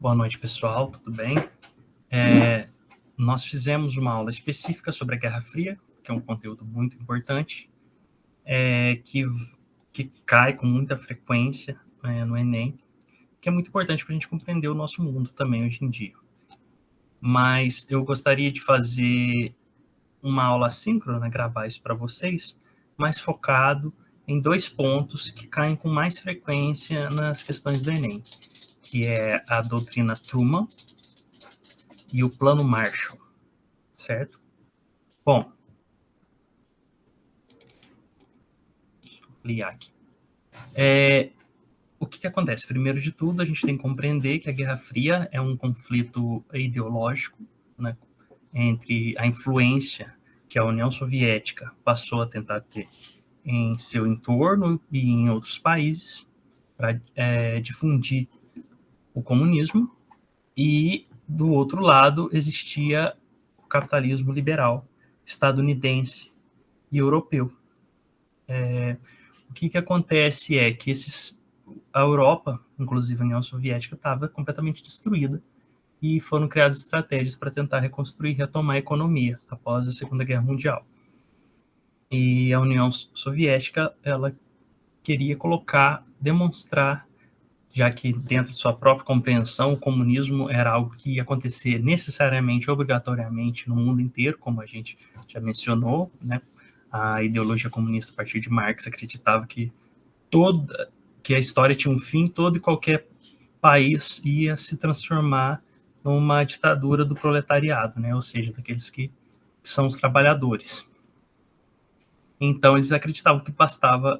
Boa noite, pessoal, tudo bem? Nós fizemos uma aula específica sobre a Guerra Fria, que é um conteúdo muito importante, que cai com muita frequência no Enem, que é muito importante para a gente compreender o nosso mundo também hoje em dia. Mas eu gostaria de fazer uma aula assíncrona, gravar isso para vocês, mais focado em dois pontos que caem com mais frequência nas questões do Enem, que é a doutrina Truman e o Plano Marshall, certo? Bom, deixa eu ampliar aqui. O que acontece? Primeiro de tudo, a gente tem que compreender que a Guerra Fria é um conflito ideológico, né, entre a influência que a União Soviética passou a tentar ter em seu entorno e em outros países para difundir o comunismo, e, do outro lado, existia o capitalismo liberal estadunidense e europeu. O que acontece é que a Europa, inclusive a União Soviética, estava completamente destruída e foram criadas estratégias para tentar reconstruir e retomar a economia após a Segunda Guerra Mundial. E a União Soviética, ela queria demonstrar, já que dentro de sua própria compreensão, o comunismo era algo que ia acontecer necessariamente, obrigatoriamente no mundo inteiro, como a gente já mencionou, né? A ideologia comunista a partir de Marx acreditava que a história tinha um fim, todo e qualquer país ia se transformar numa ditadura do proletariado, né? Ou seja, daqueles que são os trabalhadores. Então, eles acreditavam que bastava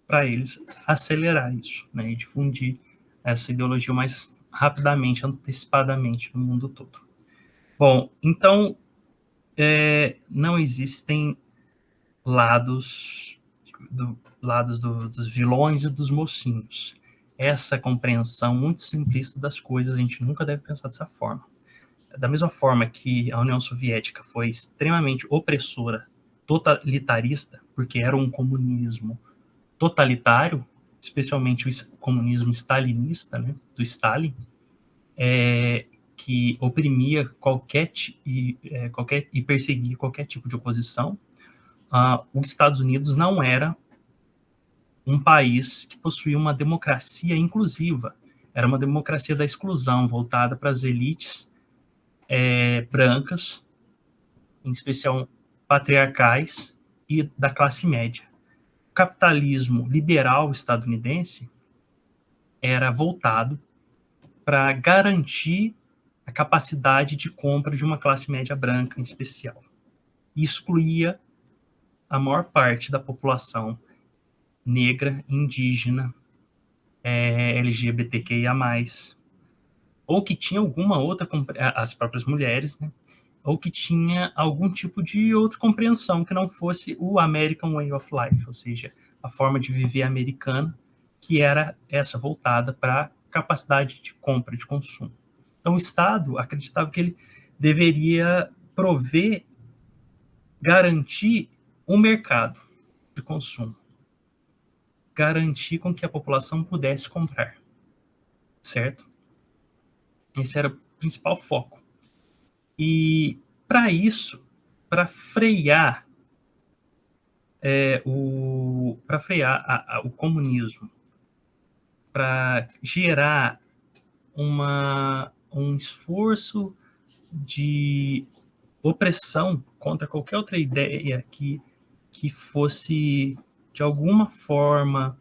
para eles acelerar isso, né? E difundir essa ideologia mais rapidamente, antecipadamente no mundo todo. Bom, então, não existem lados dos vilões e dos mocinhos. Essa compreensão muito simplista das coisas, a gente nunca deve pensar dessa forma. Da mesma forma que a União Soviética foi extremamente opressora, totalitarista, porque era um comunismo totalitário, especialmente o comunismo stalinista, né, do Stalin, que oprimia e perseguia qualquer tipo de oposição. Os Estados Unidos não era um país que possuía uma democracia inclusiva. Era uma democracia da exclusão, voltada para as elites brancas, em especial patriarcais, e da classe média. O capitalismo liberal estadunidense era voltado para garantir a capacidade de compra de uma classe média branca em especial. E excluía a maior parte da população negra, indígena, LGBTQIA+, ou que tinha alguma outra, as próprias mulheres, né? Ou que tinha algum tipo de outra compreensão que não fosse o American Way of Life, ou seja, a forma de viver americana, que era essa voltada para a capacidade de compra, de consumo. Então, o Estado acreditava que ele deveria garantir um mercado de consumo, garantir com que a população pudesse comprar, certo? Esse era o principal foco. E, para isso, para frear o comunismo, para gerar um esforço de opressão contra qualquer outra ideia que fosse, de alguma forma,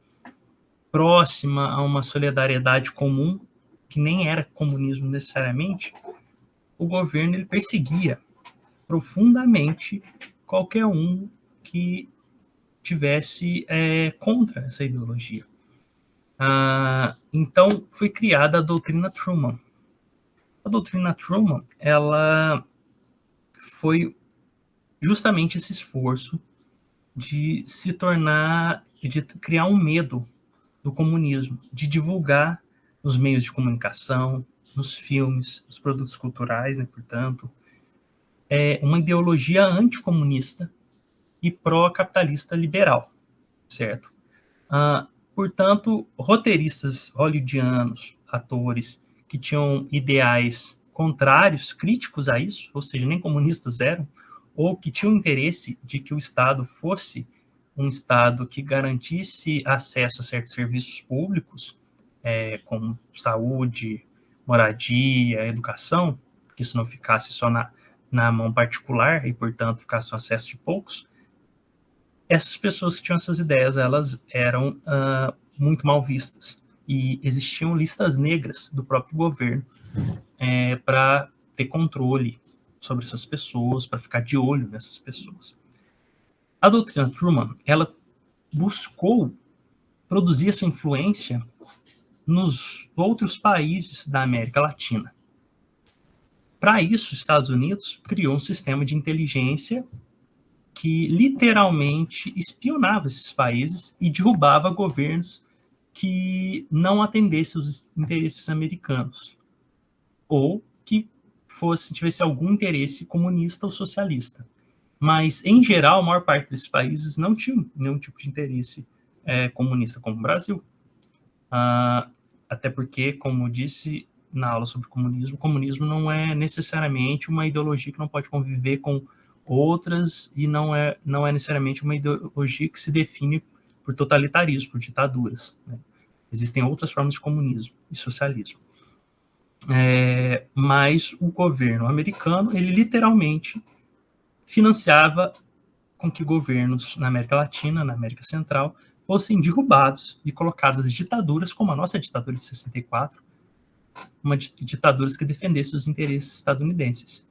próxima a uma solidariedade comum, que nem era comunismo necessariamente, o governo ele perseguia profundamente qualquer um que tivesse contra essa ideologia. Então, foi criada a doutrina Truman. A doutrina Truman, ela foi justamente esse esforço de de criar um medo do comunismo, de divulgar nos meios de comunicação, nos filmes, nos produtos culturais, né, portanto, uma ideologia anticomunista e pró-capitalista liberal, certo? Portanto, roteiristas hollywoodianos, atores que tinham ideais contrários, críticos a isso, ou seja, nem comunistas eram, ou que tinham interesse de que o Estado fosse um Estado que garantisse acesso a certos serviços públicos, como saúde, moradia, educação, que isso não ficasse só na mão particular e, portanto, ficasse um acesso de poucos. Essas pessoas que tinham essas ideias, elas eram muito mal vistas. E existiam listas negras do próprio governo para ter controle sobre essas pessoas, para ficar de olho nessas pessoas. A doutrina Truman, ela buscou produzir essa influência nos outros países da América Latina. Para isso, os Estados Unidos criou um sistema de inteligência que literalmente espionava esses países e derrubava governos que não atendessem os interesses americanos ou que tivesse algum interesse comunista ou socialista. Mas, em geral, a maior parte desses países não tinha nenhum tipo de interesse comunista, como o Brasil. Até porque, como eu disse na aula sobre comunismo, o comunismo não é necessariamente uma ideologia que não pode conviver com outras e não é necessariamente uma ideologia que se define por totalitarismo, por ditaduras, né? Existem outras formas de comunismo e socialismo. Mas o governo americano, ele literalmente financiava com que governos na América Latina, na América Central, fossem derrubados e colocadas ditaduras, como a nossa ditadura de 64, uma ditaduras que defendesse os interesses estadunidenses.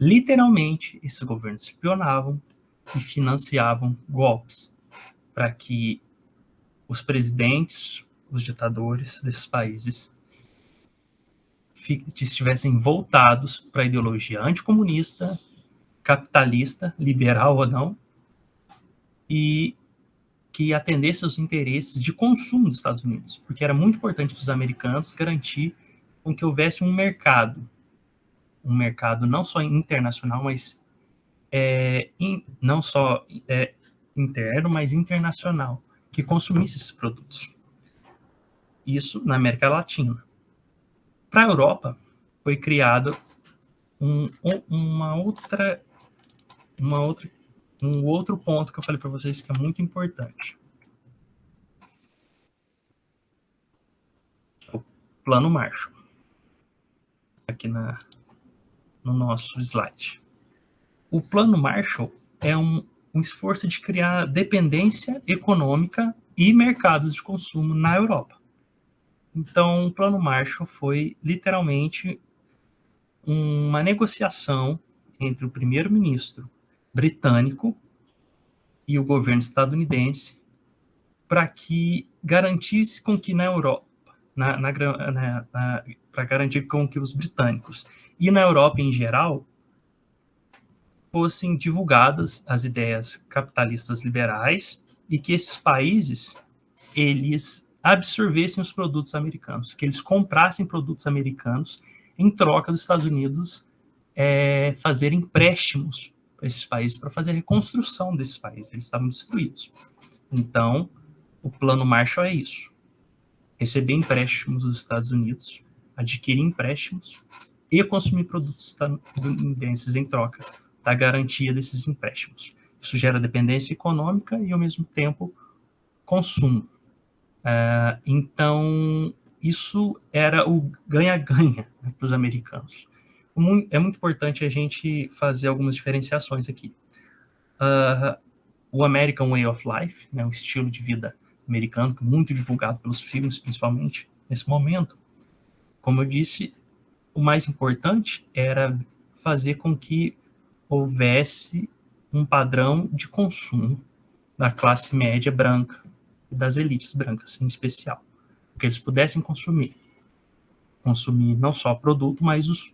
Literalmente, esses governos espionavam e financiavam golpes para que os presidentes, os ditadores desses países estivessem voltados para a ideologia anticomunista, capitalista, liberal ou não, e que atendesse aos interesses de consumo dos Estados Unidos, porque era muito importante para os americanos garantir com que houvesse um mercado não só internacional, mas não só interno, mas internacional, que consumisse esses produtos. Isso na América Latina. Para a Europa, foi criado um outro ponto que eu falei para vocês que é muito importante. O Plano Marshall. Aqui no nosso slide. O Plano Marshall é um esforço de criar dependência econômica e mercados de consumo na Europa. Então, o Plano Marshall foi literalmente uma negociação entre o primeiro-ministro britânico e o governo estadunidense para que garantisse com que na Europa, para garantir com que os britânicos e na Europa em geral fossem divulgadas as ideias capitalistas liberais e que esses países eles absorvessem os produtos americanos, que eles comprassem produtos americanos em troca dos Estados Unidos fazer empréstimos para esses países para fazer a reconstrução desses países. Eles estavam destruídos. Então, o Plano Marshall é isso. Receber empréstimos dos Estados Unidos, adquirir empréstimos e consumir produtos estadunidenses em troca da garantia desses empréstimos. Isso gera dependência econômica e, ao mesmo tempo, consumo. Então, isso era o ganha-ganha, né, para os americanos. É muito importante a gente fazer algumas diferenciações aqui. O American Way of Life, né, o estilo de vida americano, muito divulgado pelos filmes, principalmente nesse momento, como eu disse, o mais importante era fazer com que houvesse um padrão de consumo da classe média branca e das elites brancas, em especial, que eles pudessem consumir não só o produto, mas os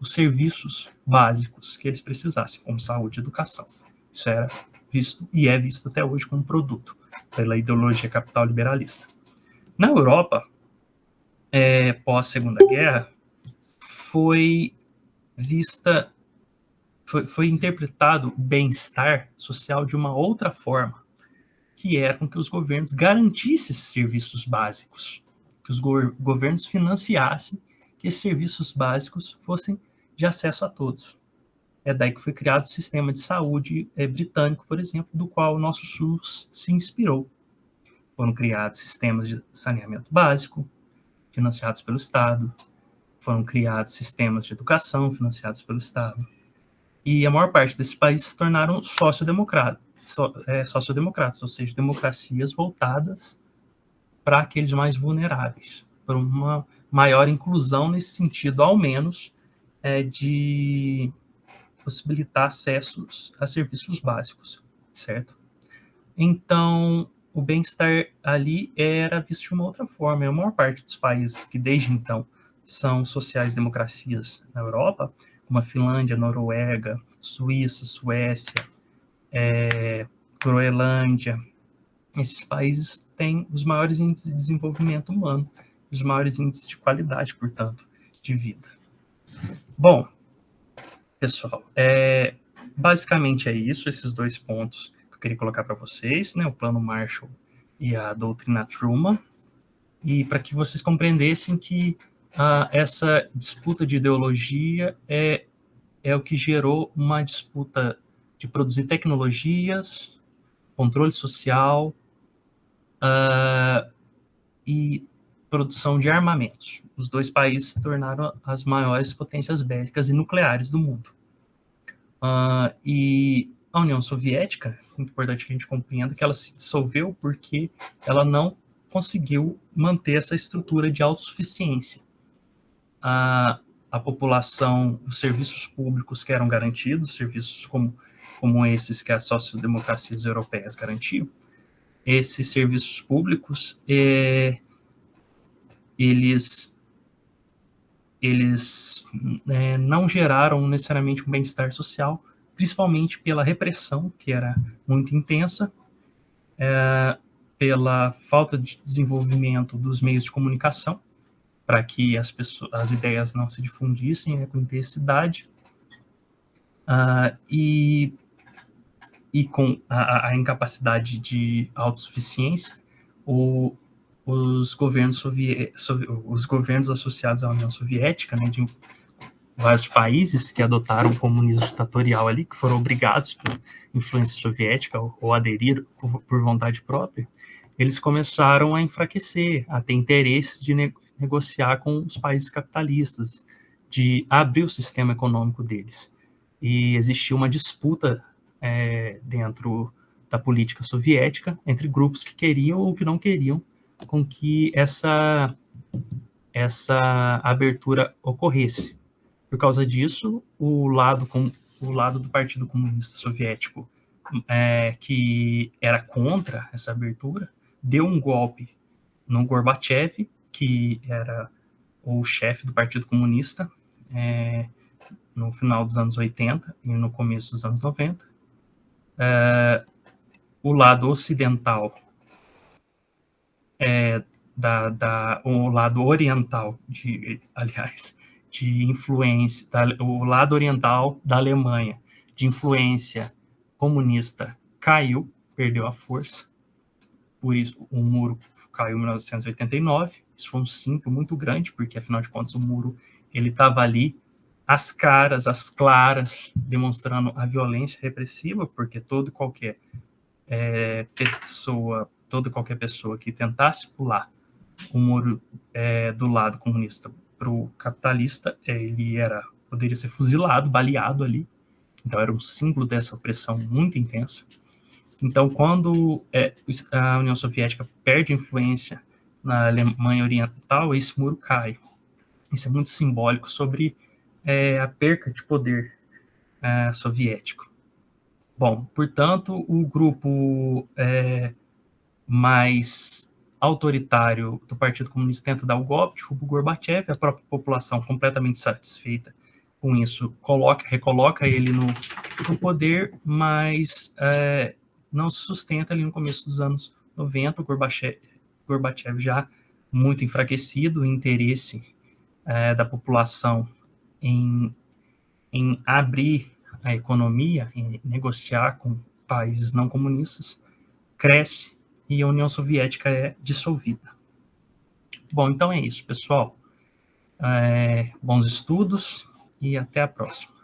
serviços básicos que eles precisassem, como saúde e educação. Isso era visto e é visto até hoje como produto pela ideologia capital liberalista. Na Europa, pós Segunda Guerra, foi interpretado o bem-estar social de uma outra forma, que era com que os governos garantissem esses serviços básicos, que os governos financiassem que esses serviços básicos fossem de acesso a todos. É daí que foi criado o sistema de saúde britânico, por exemplo, do qual o nosso SUS se inspirou. Foram criados sistemas de saneamento básico, financiados pelo Estado, foram criados sistemas de educação financiados pelo Estado, e a maior parte desses países se tornaram sociodemocratas, ou seja, democracias voltadas para aqueles mais vulneráveis, por uma maior inclusão nesse sentido, ao menos, de possibilitar acessos a serviços básicos, certo? Então, o bem-estar ali era visto de uma outra forma. A maior parte dos países que, desde então, são sociais-democracias na Europa, como a Finlândia, Noruega, Suíça, Suécia, Groenlândia, esses países têm os maiores índices de desenvolvimento humano, os maiores índices de qualidade, portanto, de vida. Bom, pessoal, basicamente é isso, esses dois pontos que eu queria colocar para vocês, né, o Plano Marshall e a doutrina Truman, e para que vocês compreendessem que essa disputa de ideologia é o que gerou uma disputa de produzir tecnologias, controle social e produção de armamentos. Os dois países se tornaram as maiores potências bélicas e nucleares do mundo. E a União Soviética, muito importante que a gente compreenda que ela se dissolveu porque ela não conseguiu manter essa estrutura de autossuficiência. A população, os serviços públicos que eram garantidos, serviços como esses que as sociodemocracias europeias garantiam, esses serviços públicos, eles não geraram necessariamente um bem-estar social, principalmente pela repressão, que era muito intensa, pela falta de desenvolvimento dos meios de comunicação, para que as ideias não se difundissem com intensidade, e com a incapacidade de autossuficiência, os governos associados à União Soviética, né, de vários países que adotaram o comunismo ditatorial ali, que foram obrigados por influência soviética ou aderiram por vontade própria, eles começaram a enfraquecer, a ter interesse de negociar com os países capitalistas, de abrir o sistema econômico deles. E existia uma disputa dentro da política soviética entre grupos que queriam ou que não queriam com que essa abertura ocorresse. Por causa disso, o lado do Partido Comunista Soviético, que era contra essa abertura, deu um golpe no Gorbachev, que era o chefe do Partido Comunista, no final dos anos 80 e no começo dos anos 90. O lado ocidental, o lado oriental, de influência, o lado oriental da Alemanha, de influência comunista, caiu, perdeu a força. Por isso, o muro caiu em 1989. Isso foi um símbolo muito grande, porque, afinal de contas, o muro estava ali, às claras, demonstrando a violência repressiva, porque toda e qualquer pessoa que tentasse pular o muro do lado comunista para o capitalista, ele poderia ser fuzilado, baleado ali. Então era um símbolo dessa opressão muito intensa. Então, quando a União Soviética perde influência na Alemanha Oriental, esse muro cai. Isso é muito simbólico sobre a perca de poder soviético. Bom, portanto, o grupo mais autoritário do Partido Comunista tenta dar o golpe, derruba o Gorbachev, a própria população, completamente satisfeita com isso, recoloca ele no poder, mas não se sustenta ali no começo dos anos 90, o Gorbachev já muito enfraquecido, o interesse da população em abrir a economia, em negociar com países não comunistas, cresce e a União Soviética é dissolvida. Bom, então é isso, pessoal. Bons estudos e até a próxima.